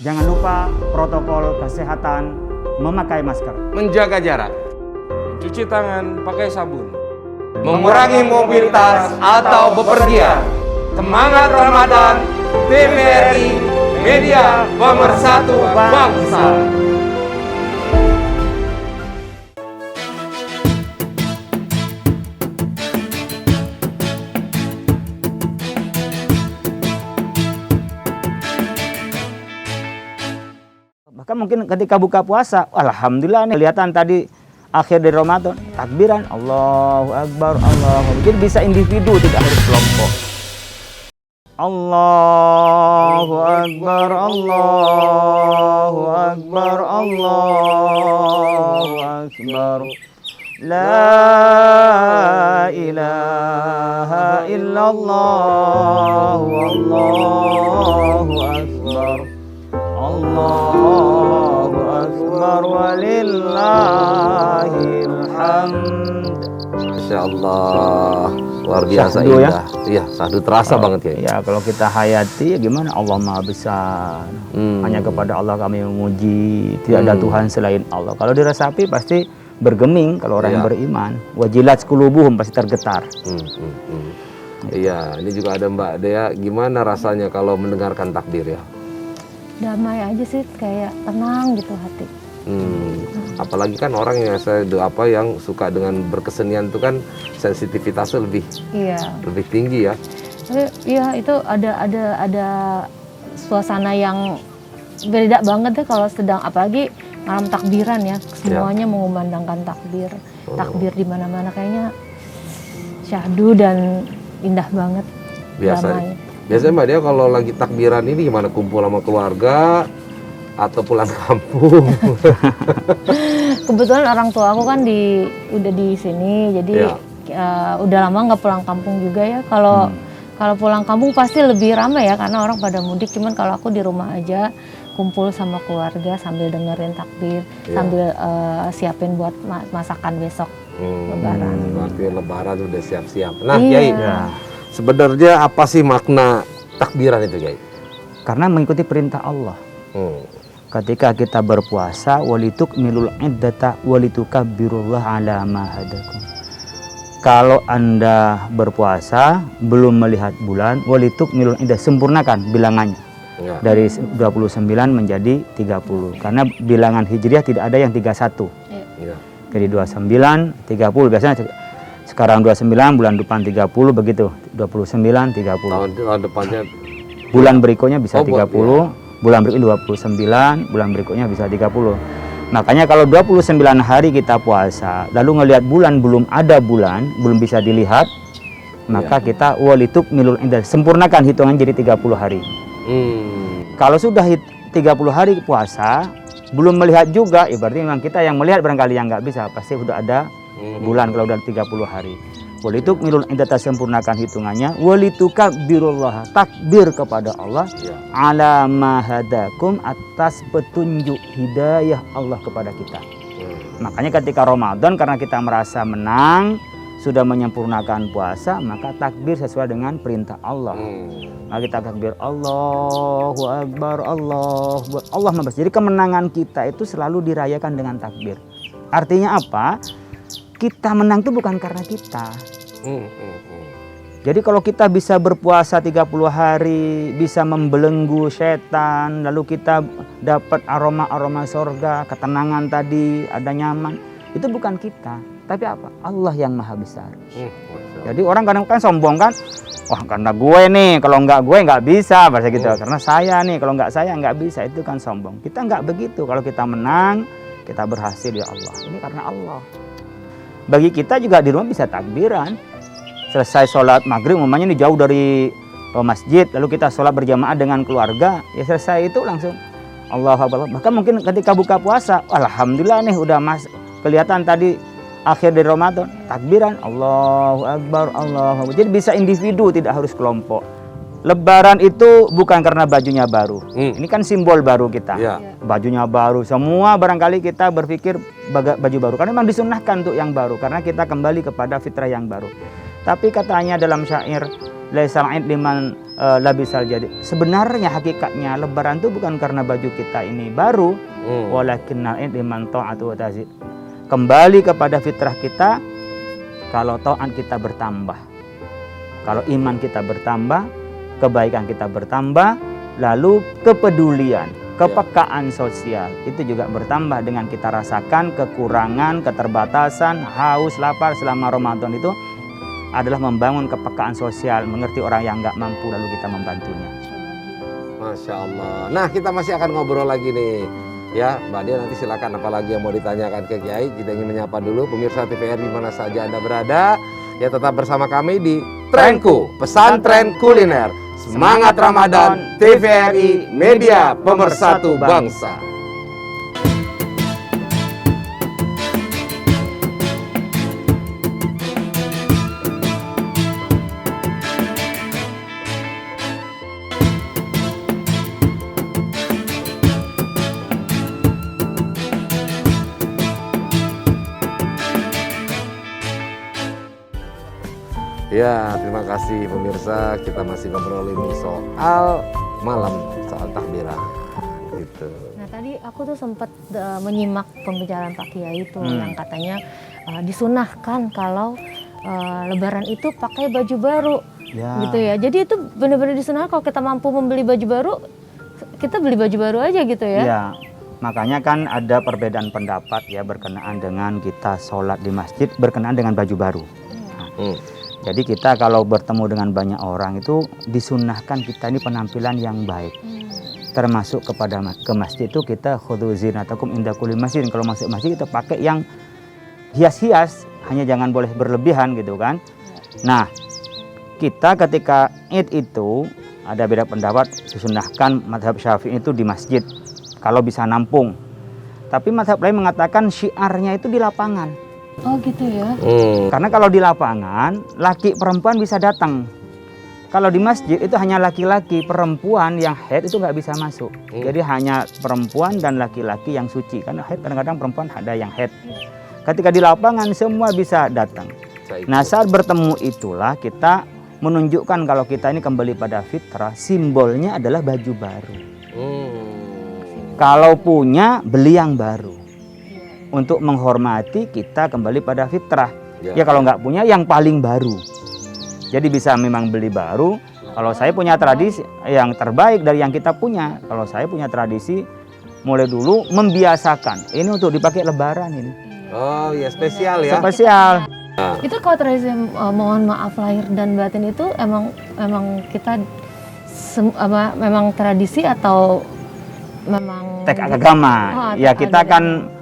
Jangan lupa protokol kesehatan, memakai masker, menjaga jarak, cuci tangan pakai sabun, mengurangi mobilitas atau bepergian. Semangat Ramadan, TVRI, media pemersatu bangsa. Bahkan mungkin ketika buka puasa, alhamdulillah nih kelihatan tadi akhir dari Ramadan, takbiran Allahu Akbar, Allahu Akbar. Jadi bisa individu, tidak harus kelompok. Allahu Akbar, Allahu Akbar, Allahu Akbar. La ilaha illallah, Allahu Akbar. Allahu Akbar walillahil hamd. Masya Allah, luar biasa Syahdu, indah. Iya, syahdu terasa banget ya. Ya, kalau kita hayati, ya gimana? Allah Maha Besar. Hanya kepada Allah kami memuji. Tidak ada Tuhan selain Allah. Kalau diresapi pasti bergeming kalau orang yang beriman. Wajilat qulubuhum, pasti tergetar. Iya, ini juga ada Mbak Dea. Gimana rasanya kalau mendengarkan takbir ya? Damai aja sih, kayak tenang gitu hati. Apalagi kan orang yang yang suka dengan berkesenian itu kan sensitivitasnya lebih tinggi ya. Iya, itu ada suasana yang beda banget deh kalau sedang, apalagi malam takbiran ya, semuanya mengumandangkan takbir di mana-mana, kayaknya syahdu dan indah banget. Damai. Biasanya Mbak Dea kalau lagi takbiran ini gimana, kumpul sama keluarga atau pulang kampung? Kebetulan orang tua aku kan udah di sini, jadi udah lama nggak pulang kampung juga ya. Kalau pulang kampung pasti lebih ramai ya, karena orang pada mudik. Cuman kalau aku di rumah aja, kumpul sama keluarga sambil dengerin takbir, sambil siapin buat masakan besok Lebaran. Berarti Lebaran udah siap-siap. Nah, Kiai, sebenarnya apa sih makna takbiran itu, Kiai? Karena mengikuti perintah Allah. Ketika kita berpuasa, walitukmilul iddata walitukabbirullaha ala ma hadakum. Kalau Anda berpuasa belum melihat bulan, walitukmilul iddah, sempurnakan bilangannya. Dari 29 menjadi 30. Karena bilangan Hijriah tidak ada yang 31. Jadi 29, 30 biasanya. Sekarang 29, bulan depan 30, begitu. 29, 30. Tahun depannya bulan berikutnya bisa 30, bulan berikutnya 29, bulan berikutnya bisa 30. Makanya kalau 29 hari kita puasa, lalu ngelihat bulan, belum ada bulan, belum bisa dilihat, maka kita walitukmilul iddah, sempurnakan hitungan jadi 30 hari. Kalau sudah 30 hari puasa, belum melihat juga, ya berarti memang kita yang melihat barangkali yang nggak bisa, pasti sudah ada bulan kalau udah 30 hari. Walitukmilul iddata, sempurnakan hitungannya, walitukabbirullaha, takbir kepada Allah, ala ma hadakum, atas petunjuk hidayah Allah kepada kita. Makanya ketika Ramadan, karena kita merasa menang, sudah menyempurnakan puasa, maka takbir sesuai dengan perintah Allah. Maka kita takbir Allahu Akbar, Allahu Akbar, Allah Maha Besar. Jadi kemenangan kita itu selalu dirayakan dengan takbir. Artinya apa? Kita menang itu bukan karena kita. Jadi kalau kita bisa berpuasa 30 hari, bisa membelenggu setan, lalu kita dapat aroma-aroma surga, ketenangan tadi, ada nyaman, itu bukan kita, tapi apa? Allah yang Maha Besar. Jadi orang kadang kan sombong kan, wah karena gue nih, kalau nggak gue nggak bisa, bahasa gitu. Karena saya nih, kalau nggak saya nggak bisa, itu kan sombong. Kita nggak begitu. Kalau kita menang, kita berhasil ya Allah. Ini karena Allah. Bagi kita juga di rumah bisa takbiran. Selesai sholat maghrib, umpamanya ini jauh dari masjid, lalu kita sholat berjamaah dengan keluarga, ya selesai itu langsung Allahu Akbar. Bahkan mungkin ketika buka puasa, alhamdulillah nih udah kelihatan tadi akhir dari Ramadan, takbiran Allahu Akbar, Allahu Akbar. Jadi bisa individu, tidak harus kelompok. Lebaran itu bukan karena bajunya baru. Ini kan simbol baru kita. Bajunya baru. Semua barangkali kita berpikir baju baru. Karena memang disunnahkan untuk yang baru. Karena kita kembali kepada fitrah yang baru. Tapi katanya dalam syair, laisal id liman labisal jadi. Sebenarnya hakikatnya lebaran itu bukan karena baju kita ini baru, walakinnal liman ta'atu wa tazid. Kembali kepada fitrah kita, kalau taat kita bertambah. Kalau iman kita bertambah, kebaikan kita bertambah, lalu kepedulian, kepekaan sosial itu juga bertambah dengan kita rasakan kekurangan, keterbatasan, haus, lapar selama Ramadan itu adalah membangun kepekaan sosial, mengerti orang yang nggak mampu lalu kita membantunya. Masya Allah. Nah, kita masih akan ngobrol lagi nih. Ya, Mbak Dia nanti silakan apalagi yang mau ditanyakan ke Kiai. Kita ingin menyapa dulu pemirsa TVRI di mana saja Anda berada. Ya, tetap bersama kami di Trenku, Pesantren Kuliner. Semangat Ramadan, TVRI, media pemersatu bangsa. Ya, terima kasih pemirsa. Kita masih ngobrolin soal malam, soal takbiran gitu. Nah, tadi aku tuh sempat menyimak pembicaraan Pak Kiai itu yang katanya disunahkan kalau Lebaran itu pakai baju baru, gitu ya. Jadi itu benar-benar disunahkan kalau kita mampu membeli baju baru, kita beli baju baru aja gitu ya. Ya, makanya kan ada perbedaan pendapat ya berkenaan dengan kita sholat di masjid berkenaan dengan baju baru. Nah, jadi kita kalau bertemu dengan banyak orang itu disunahkan kita ini penampilan yang baik. Termasuk ke masjid itu kita khudhu zinatakum inda kulli masjid. Kalau masuk masjid kita pakai yang hias-hias, hanya jangan boleh berlebihan gitu kan. Nah, kita ketika Id itu ada beda pendapat, disunahkan mazhab Syafi'i itu di masjid kalau bisa nampung. Tapi mazhab lain mengatakan syiarnya itu di lapangan. Oh gitu ya. Karena kalau di lapangan, laki perempuan bisa datang. Kalau di masjid itu hanya laki-laki, perempuan yang haid itu nggak bisa masuk. Jadi hanya perempuan dan laki-laki yang suci. Karena haid kadang-kadang perempuan ada yang haid. Ketika di lapangan semua bisa datang. Nah, saat bertemu itulah kita menunjukkan kalau kita ini kembali pada fitrah, simbolnya adalah baju baru. Kalau punya, beli yang baru. Untuk menghormati kita kembali pada fitrah. Ya kalau nggak punya yang paling baru. Jadi bisa memang beli baru. Kalau saya punya tradisi yang terbaik dari yang kita punya. Kalau saya punya tradisi mulai dulu membiasakan. Ini untuk dipakai lebaran ini. Oh ya, spesial ya. Spesial. Itu kalau tradisi mohon maaf lahir dan batin itu emang kita memang tradisi atau memang tekad agama. Ya kita kan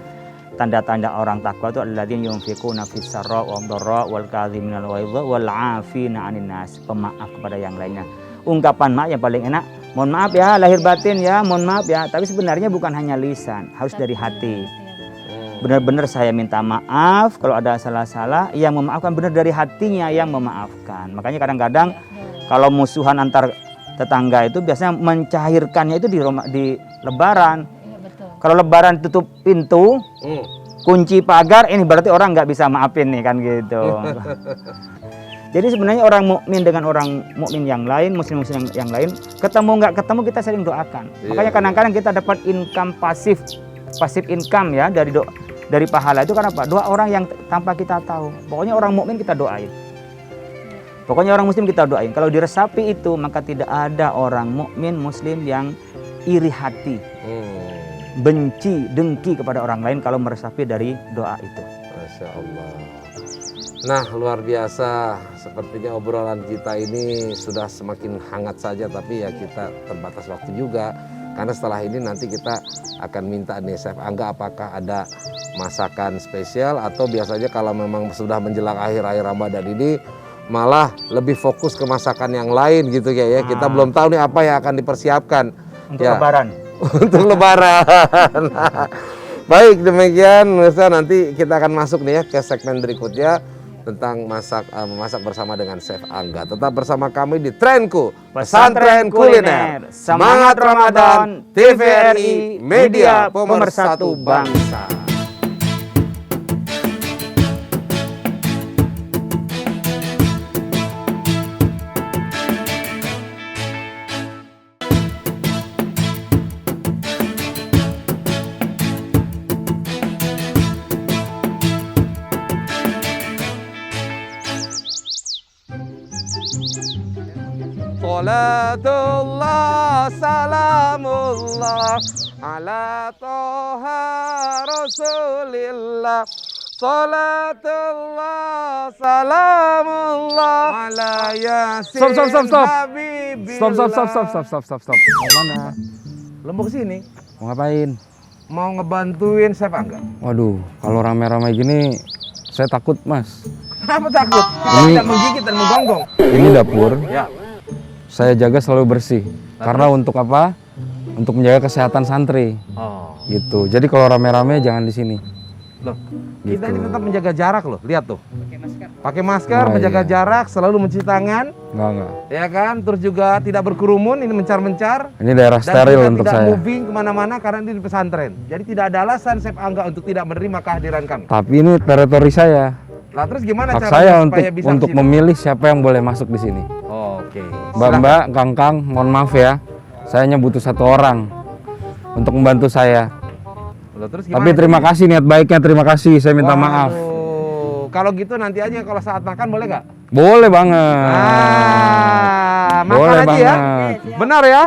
tanda-tanda orang takwa itu alladzina yunfiquna fis-sarra wad dharra wal kadhiminal ghaidha wal 'afina 'anil nas, pemaaf kepada yang lainnya. Ungkapan maaf yang paling enak, mohon maaf ya lahir batin ya, mohon maaf ya, tapi sebenarnya bukan hanya lisan, harus dari hati. Benar-benar saya minta maaf kalau ada salah-salah, yang memaafkan benar dari hatinya yang memaafkan. Makanya kadang-kadang kalau musuhan antar tetangga itu biasanya mencairkannya itu di lebaran. Kalau lebaran tutup pintu, kunci pagar, ini berarti orang nggak bisa maafin nih kan gitu. Jadi sebenarnya orang mukmin dengan orang mukmin yang lain, muslim-muslim yang lain, ketemu nggak ketemu kita sering doakan. Makanya kadang-kadang kita dapat income pasif income ya dari pahala itu karena apa? Doa orang yang tanpa kita tahu. Pokoknya orang mukmin kita doain. Pokoknya orang muslim kita doain. Kalau diresapi itu maka tidak ada orang mukmin muslim yang iri hati. Benci, dengki kepada orang lain kalau meresapi dari doa itu. Masya Allah. Nah, luar biasa. Sepertinya obrolan kita ini sudah semakin hangat saja, tapi ya kita terbatas waktu juga. Karena setelah ini nanti kita akan minta nih Chef Angga apakah ada masakan spesial atau biasanya kalau memang sudah menjelang akhir-akhir Ramadan ini malah lebih fokus ke masakan yang lain gitu ya. Kita belum tahu nih apa yang akan dipersiapkan untuk lebaran. Untuk lebaran. Baik, demikian pemirsa, nanti kita akan masuk nih ya ke segmen berikutnya tentang memasak bersama dengan Chef Angga. Tetap bersama kami di Trenku, Pesantren Kuliner. Semangat Ramadan, TVRI, media pemersatu bangsa. Salatullah salamullah ala toha rasulillah. Salatullah salamullah ala yasin habibillah. Stop. Mau mana? Lo mau kesini? Mau ngapain? Mau ngebantuin Chef Angga. Waduh, kalau rame-rame gini saya takut, Mas. Kenapa takut? Kita Ini- tidak menggigit dan menggonggong. Ini dapur, Ya. saya jaga selalu bersih. Karena untuk apa? Untuk menjaga kesehatan santri. Oh. Gitu. Jadi kalau rame-rame jangan di sini. Loh, kita Gitu. ini tetap menjaga jarak loh. Lihat tuh. Pakai masker, Oh, menjaga iya. jarak, selalu mencuci tangan, Enggak. ya kan? Terus juga tidak berkerumun, ini mencar-mencar. Ini daerah Dan steril kita untuk tidak saya. moving kemana-mana karena ini di pesantren. Jadi tidak ada alasan Chef Angga untuk tidak menerima kehadiran kami. Tapi ini teritori saya. Lah terus gimana Hak caranya saya supaya bisa untuk di sini? memilih siapa yang boleh masuk di sini. Oke. Mbak, Kang, mohon maaf ya. Saya hanya butuh 1 orang untuk membantu saya. Lah, terus Tapi gimana? terima kasih niat baiknya, terima kasih. Saya minta maaf. Waduh. Kalau gitu nanti aja kalau saat makan boleh nggak? Boleh banget. Makan Boleh aja ya. banget. Benar ya?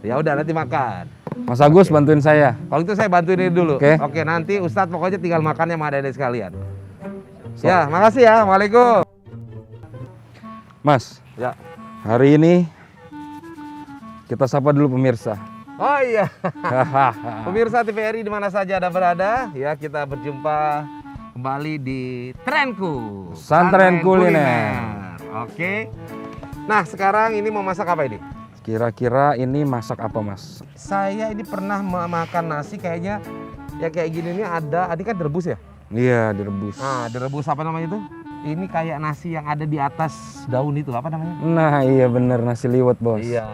Ya udah nanti makan. Mas Agus bantuin saya. Kalau itu saya bantuin ini dulu. Oke. Oke, nanti Ustadz pokoknya tinggal makannya sama adik-adik sekalian. Ya, makasih ya. Waalaikumsalam. Mas, Ya. hari ini kita sapa dulu pemirsa. Oh iya. Hahaha. Pemirsa TVRI di mana saja Anda berada, ya kita berjumpa kembali di Trenku. Santren Kuliner. Oke. Nah, sekarang ini mau masak apa ini? Kira-kira ini masak apa, Mas? Saya ini pernah makan nasi kayaknya ya kayak gini nih ada, ini kan direbus ya? Iya, direbus. Nah, direbus apa namanya itu? Ini kayak nasi yang ada di atas daun itu, apa namanya? Nah, iya bener, nasi liwet, Bos. Iya.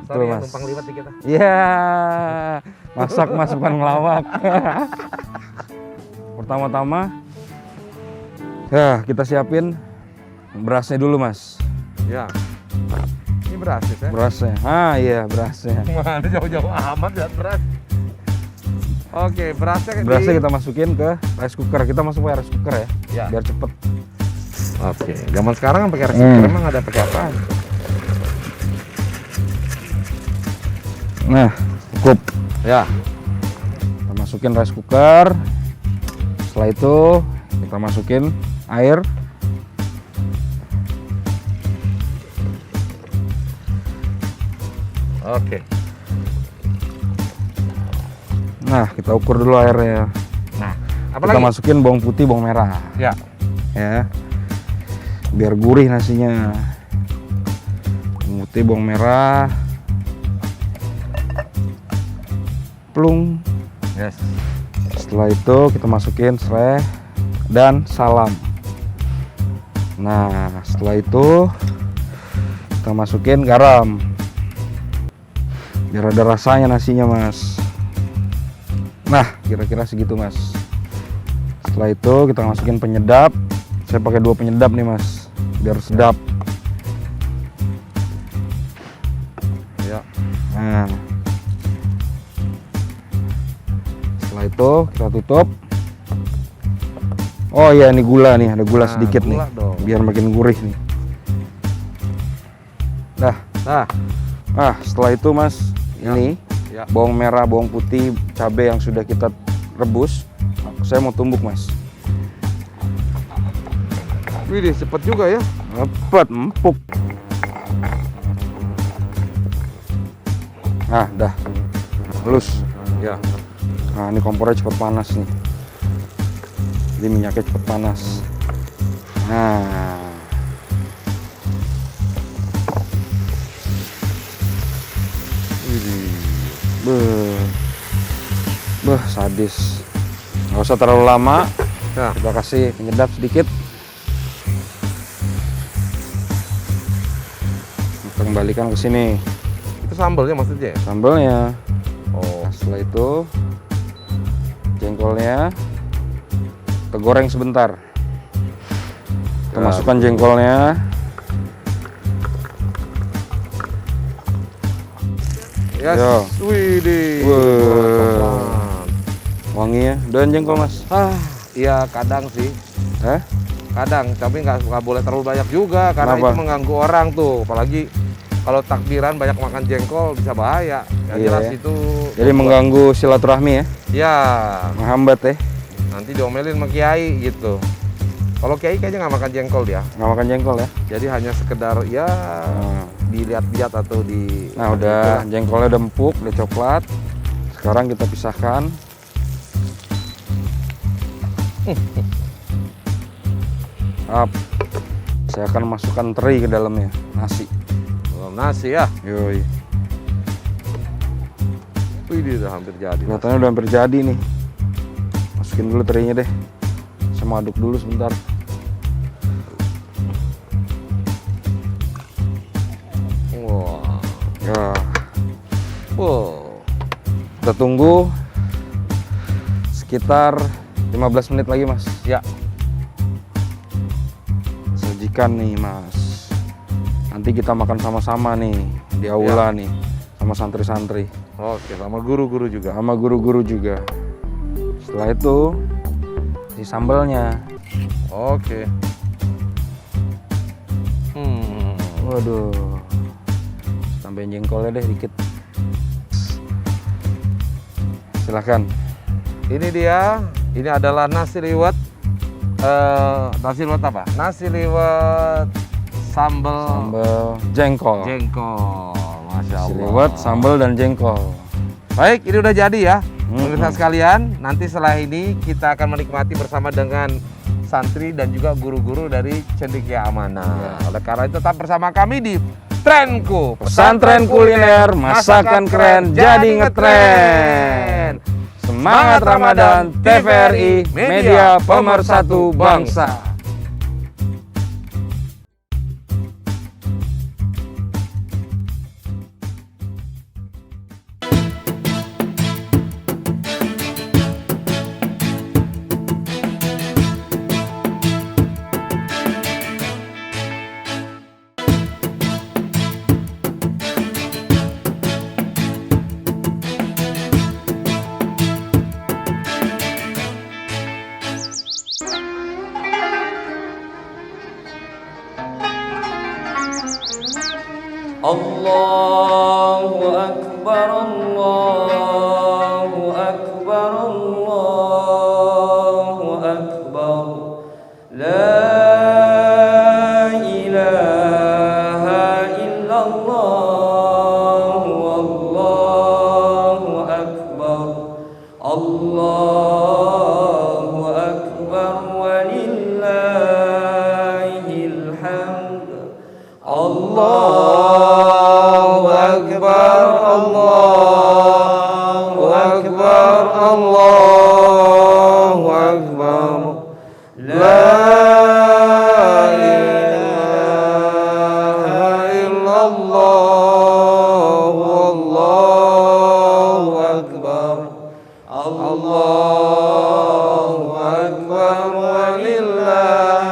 Betul, Sorry ya, Mas. numpang liwat di kita. Iya. Masak Mas bukan ngelawak. Pertama-tama ya, kita siapin berasnya dulu, Mas. Ya. Ini beras ya? Berasnya. Ah, iya, berasnya. Mana jauh-jauh amat ya beras. Oke, berasnya Berasnya kita masukin ke rice cooker. Kita masuk pakai rice cooker ya, Ya. biar cepet. Oke, zaman sekarang kan pakai rice cooker, emang ada pakai apa? Nah, cukup. Ya. Kita masukin rice cooker. Setelah itu kita masukin air. Oke. Nah, kita ukur dulu airnya. Nah, apa Kita lagi? masukin bawang putih, bawang merah. Ya. Ya. Biar gurih nasinya. Bawang putih, bawang merah. Plung. Yes. Setelah itu kita masukin serai dan salam. Nah, setelah itu kita masukin garam. Biar ada rasanya nasinya, Mas. Nah, kira-kira segitu, Mas. Setelah itu kita masukin penyedap. Saya pakai 2 penyedap nih, Mas, biar sedap. Ya. Nah, setelah itu kita tutup. Oh iya, ini gula nih, ada gula Nah, sedikit gula nih, dong. biar makin gurih nih. Nah, Nah, setelah itu, Mas, ini ya. bawang merah, bawang putih, cabai yang sudah kita rebus, saya mau tumbuk, Mas. Wih, cepet juga ya. Cepet, empuk. Nah, dah halus. Ya. Nah, ini kompornya cepet panas nih. Jadi minyaknya cepet panas. Nah, beh, sadis. Nggak usah terlalu lama. Ya. Kita kasih penyedap sedikit. Kita kembalikan ke sini Itu sambalnya maksudnya ya? sambelnya. Oh. Nah, setelah itu jengkolnya kita goreng sebentar. Kita Ya. masukkan jengkolnya. Yes. Yo. Wih, di. Wah. Wangi ya. Dan jengkol, Mas. Iya, kadang sih. Eh? Kadang, tapi nggak boleh terlalu banyak juga karena Kenapa? itu mengganggu orang tuh, apalagi kalau takbiran banyak makan jengkol bisa bahaya. Yang Iya, jelas ya. itu Jadi mengganggu silaturahmi ya, ya menghambat ya. nanti diomelin sama kiai gitu. Kalau kiai kayaknya nggak makan jengkol dia. Nggak makan jengkol ya. Jadi hanya sekedar ya Nah, dilihat-lihat atau di nah udah jengkolnya udah empuk, udah coklat. Sekarang kita pisahkan. Up. Saya akan masukkan teri ke dalamnya, nasi. dalam nasi ya. Yoi. Wih, dia udah hampir jadi. Kelihatannya udah hampir jadi nih. Masukin dulu terinya deh. Saya mau aduk dulu sebentar. Wah. Ya, Wow. kita tunggu sekitar 15 menit lagi, Mas. Ya. Sajikan nih, Mas. Nanti kita makan sama-sama nih di aula nih sama santri-santri, Oke, sama guru-guru juga. sama guru-guru juga. Setelah itu si sambalnya. Oke. Waduh. Tambahin jengkolnya deh dikit. Silahkan. Ini dia. Ini adalah nasi liwet. Nasi liwet apa? Nasi liwet sambal Sambal jengkol. jengkol. Masya Nasi Allah. liwet, sambal dan jengkol. Baik, ini udah jadi ya. Pemirsa sekalian, nanti setelah ini kita akan menikmati bersama dengan santri dan juga guru-guru dari Cendekia Amanah. Oleh karena itu tetap bersama kami di Trenku, Pesantren kuliner, masakan keren, jadi ngetren. Semangat Ramadan, TVRI, media pemersatu bangsa. Allahu Akbar, Allahu Akbar, Allahu Akbar. La ilaha illallah, Allahu Akbar. Allahu Akbar walillahil hamd. Allahu Akbar, Allahu Akbar, Allahu Akbar. La ilaha illallah, Allahu Akbar. Allahu Akbar walillahil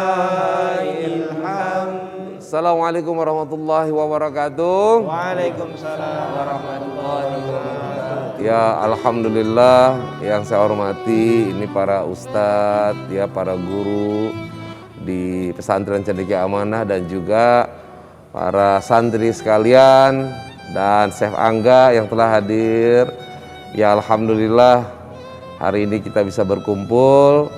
hamd. Assalamualaikum warahmatullahi wabarakatuh. Waalaikumsalam warahmatullahi wabarakatuh. Ya, alhamdulillah yang saya hormati ini para ustadz, ya para guru di Pesantren Cendekia Amanah dan juga para santri sekalian dan Chef Angga yang telah hadir. Ya, alhamdulillah hari ini kita bisa berkumpul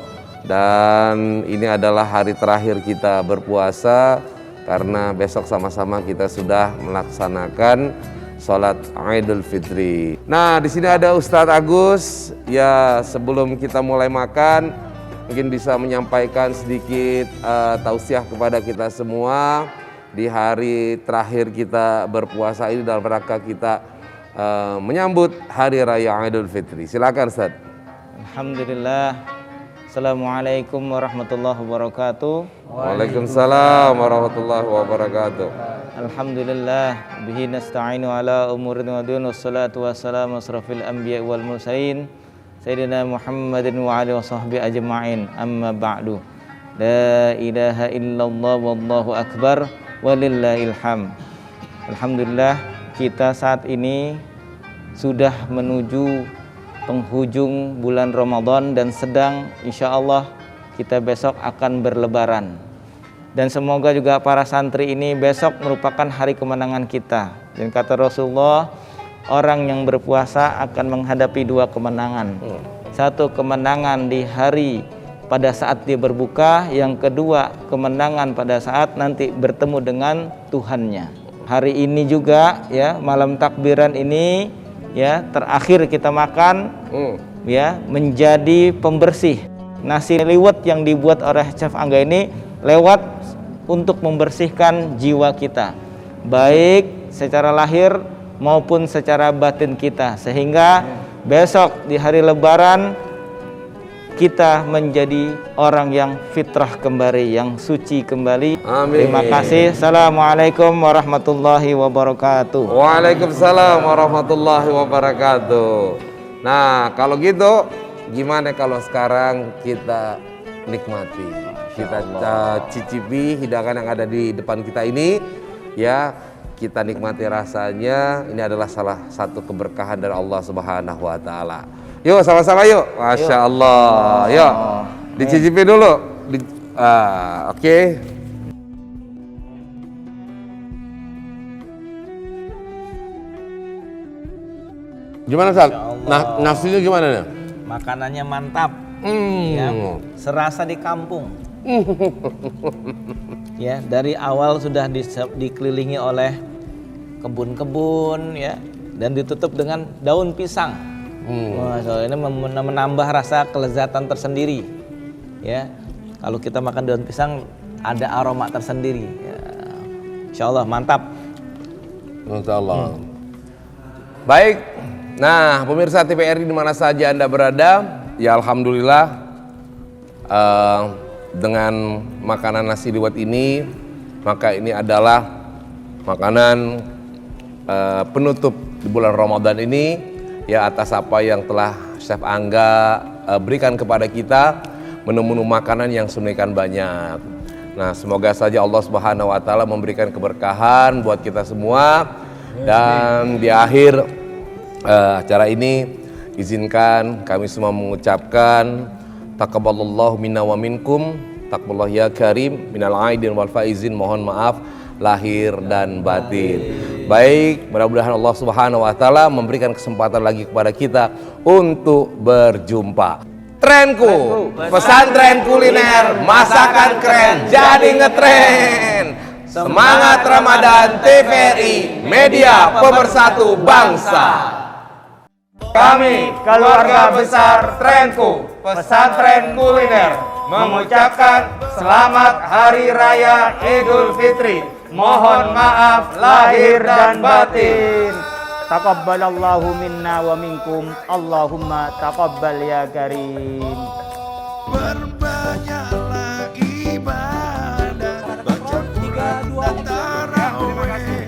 dan ini adalah hari terakhir kita berpuasa karena besok sama-sama kita sudah melaksanakan sholat Idul Fitri. Nah, di sini ada Ustadz Agus. Ya, sebelum kita mulai makan, mungkin bisa menyampaikan sedikit tausiah kepada kita semua di hari terakhir kita berpuasa ini dalam rangka kita menyambut Hari Raya Idul Fitri. Silakan, Ustadz. Alhamdulillah. Assalamualaikum warahmatullahi wabarakatuh. Waalaikumsalam warahmatullahi wabarakatuh. Alhamdulillah bihi nasta'inu ala umurin wa dun wassalatu wassalamu asrafil anbiya wal mursalin sayyidina Muhammadin wa alihi washabbihi ajma'in, amma ba'du. La ilaha illallah wallahu akbar walillahil hamd. Alhamdulillah kita saat ini sudah menuju penghujung bulan Ramadan dan sedang insya Allah kita besok akan berlebaran. Dan semoga juga para santri ini besok merupakan hari kemenangan kita. Dan kata Rasulullah, orang yang berpuasa akan menghadapi 2 kemenangan. Satu, kemenangan di hari pada saat dia berbuka. Yang kedua, kemenangan pada saat nanti bertemu dengan Tuhannya. Hari ini juga ya, malam takbiran ini ya, terakhir kita makan ya, menjadi pembersih. Nasi liwet yang dibuat oleh Chef Angga ini lewat untuk membersihkan jiwa kita, baik secara lahir maupun secara batin kita, sehingga besok di hari Lebaran kita menjadi orang yang fitrah kembali, yang suci kembali. Amin. Terima kasih. Assalamualaikum warahmatullahi wabarakatuh. Waalaikumsalam warahmatullahi wabarakatuh. Nah, kalau gitu gimana kalau sekarang kita nikmati, kita cicipi hidangan yang ada di depan kita ini ya, kita nikmati rasanya. Ini adalah salah satu keberkahan dari Allah Subhanahu wa taala. Yuk sama-sama yuk. Masya Allah. Yuk dicicipi dulu. Oke. Gimana Sal? Nah, nasinya gimana nih? Makanannya mantap. Ya, serasa di kampung. Ya, dari awal sudah dikelilingi oleh kebun-kebun ya, dan ditutup dengan daun pisang. Wah, ini menambah rasa kelezatan tersendiri. Ya, kalau kita makan daun pisang ada aroma tersendiri. Ya, Insya Allah mantap. Insya Allah. Baik. Nah, pemirsa TVRI di mana saja Anda berada, ya alhamdulillah dengan makanan nasi liwet ini, maka ini adalah makanan penutup di bulan Ramadan ini ya, atas apa yang telah Chef Angga berikan kepada kita, menu-menu makanan yang sedemikian banyak. Nah, semoga saja Allah Subhanahu wa taala memberikan keberkahan buat kita semua. Dan di akhir acara ini izinkan kami semua mengucapkan taqabbalallahu minna wa minkum, taqabbalallahu ya karim minal aidin wal faizin, mohon maaf lahir dan batin. Baik, mudah-mudahan Allah Subhanahu wa taala memberikan kesempatan lagi kepada kita untuk berjumpa. Trenku, pesantren kuliner, masakan keren jadi ngetren. Semangat Ramadan TVRI, media pemersatu bangsa. Kami keluarga besar Trenku, pesantren kuliner, mengucapkan selamat Hari Raya Idul Fitri. Mohon maaf lahir dan batin. Taqabbalallahu minna wa minkum. Allahumma taqabbal ya karim. Berbanyaklah ibadah, baca Quran dan tarawih,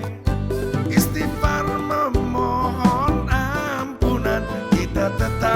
istighfar memohon ampunan, kita tetap